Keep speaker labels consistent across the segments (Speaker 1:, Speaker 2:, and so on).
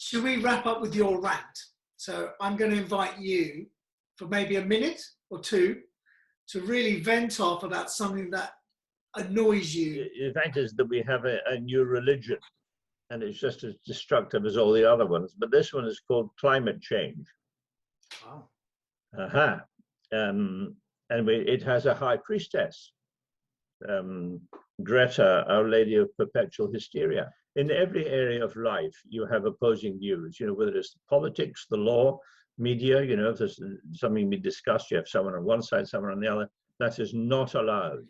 Speaker 1: should we wrap up with your rant? So I'm going to invite you for maybe a minute or two to really vent off about something that annoys you.
Speaker 2: The fact is that we have a new religion, and it's just as destructive as all the other ones. But this one is called climate change.
Speaker 1: Wow.
Speaker 2: It has a high priestess, Greta, Our Lady of Perpetual Hysteria. In every area of life, you have opposing views, you know, whether it's politics, the law, media, you know, if there's something we discussed, you have someone on one side, someone on the other. That is not allowed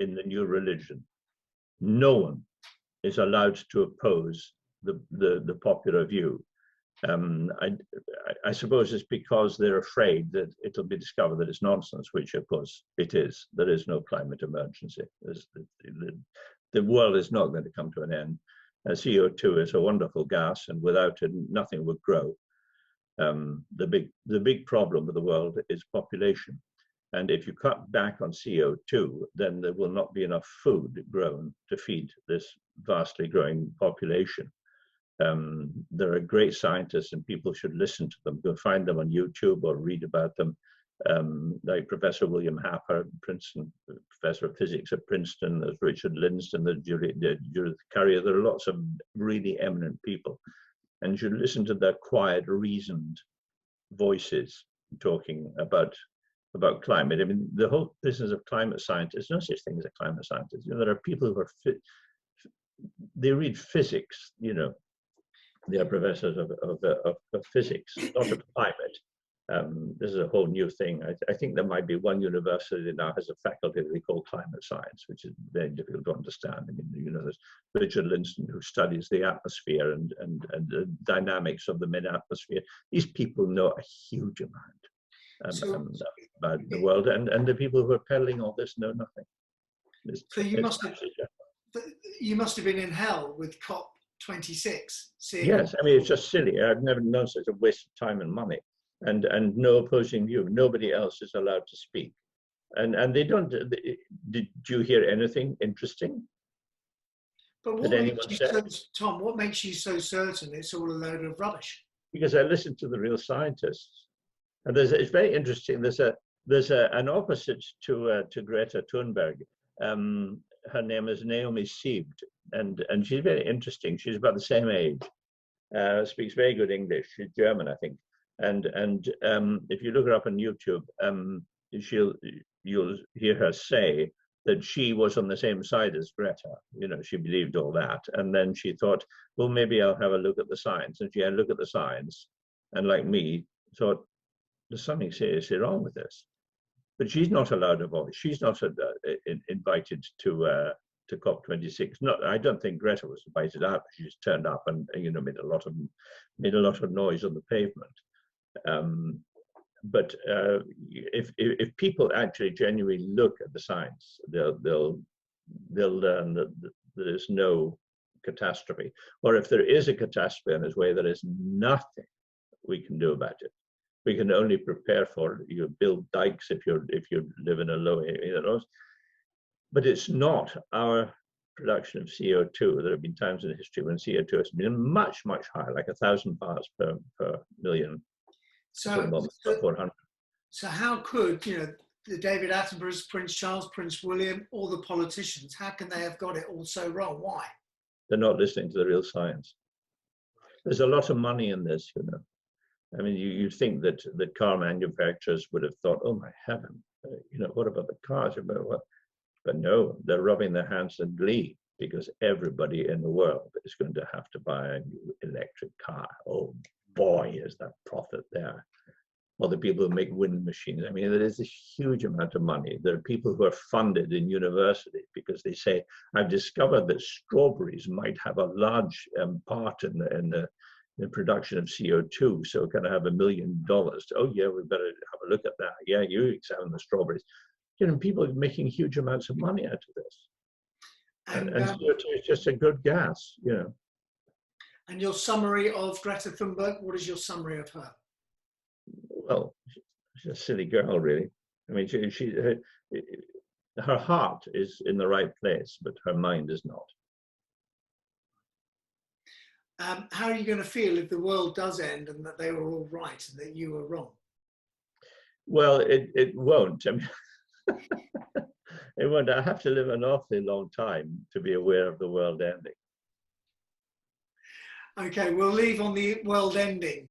Speaker 2: in the new religion. No one is allowed to oppose the popular view. I suppose it's because they're afraid that it'll be discovered that it's nonsense, which of course it is. There is no climate emergency. The world is not going to come to an end. CO2 is a wonderful gas, and without it, nothing would grow. The big problem with the world is population. And if you cut back on CO2, then there will not be enough food grown to feed this vastly growing population. There are great scientists, and people should listen to them. Go find them on YouTube or read about them. Like Professor William Happer, Princeton, Professor of Physics at Princeton. There's Richard Linston, there's Judith Carrier. There are lots of really eminent people, and you should listen to their quiet, reasoned voices talking about climate. I mean, the whole business of climate scientists, no such thing as a climate scientist. You know, there are people who are they read physics, you know. They are professors of physics, not of climate. This is a whole new thing. I think there might be one university that now has a faculty that they call climate science, which is very difficult to understand. I mean, you know, there's Richard Linston, who studies the atmosphere and the dynamics of the mid-atmosphere. These people know a huge amount about the world, and the people who are peddling all this know nothing.
Speaker 1: So you must have been in hell with COP26.
Speaker 2: Yes, I mean, it's just silly. I've never known such a waste of time and money, and no opposing view. Nobody else is allowed to speak, and they don't. Did you hear anything interesting?
Speaker 1: But what makes you so, Tom? What makes you so certain it's all a load of rubbish?
Speaker 2: Because I listen to the real scientists, and it's very interesting. There's an opposite to Greta Thunberg. Her name is Naomi Siebed, and she's very interesting. She's about the same age, speaks very good English. She's German, I think. And if you look her up on YouTube, you'll hear her say that she was on the same side as Greta. You know, she believed all that, and then she thought, well, maybe I'll have a look at the science. And she had a look at the science, and like me, thought, there's something seriously wrong with this. But she's not allowed a voice. She's not invited to COP26. Not, I don't think Greta was invited out. She just turned up and, you know, made a lot of noise on the pavement. But if people actually genuinely look at the science, they'll learn that there is no catastrophe, or if there is a catastrophe on its way, there is nothing we can do about it. We can only prepare for it. You build dikes if you live in a low area. But it's not our production of CO2. There have been times in history when CO2 has been much, much higher, like 1,000 parts per million.
Speaker 1: So how could, you know, the David Attenboroughs, Prince Charles, Prince William, all the politicians, how can they have got it all so wrong? Why?
Speaker 2: They're not listening to the real science. There's a lot of money in this, you know. I mean, you'd think that car manufacturers would have thought, oh my heaven, you know, what about the cars? About what? But no, they're rubbing their hands in glee, because everybody in the world is going to have to buy a new electric car. Oh boy, is that profit there. Or the people who make wind machines. I mean, there is a huge amount of money. There are people who are funded in universities because they say, I've discovered that strawberries might have a large part in the production of CO2, so can I have $1 million? Oh yeah, we better have a look at that. Yeah, you examine the strawberries. You know, people are making huge amounts of money out of this. And CO2 is just a good gas, you know.
Speaker 1: And your summary of Greta Thunberg, what is your summary of her?
Speaker 2: Well, she's a silly girl, really. I mean, her heart is in the right place, but her mind is not.
Speaker 1: how are you going to feel if the world does end and that they were all right and that you were wrong?
Speaker 2: Well, it won't. I mean, it won't. I have to live an awfully long time to be aware of the world ending.
Speaker 1: Okay, we'll leave on the world ending.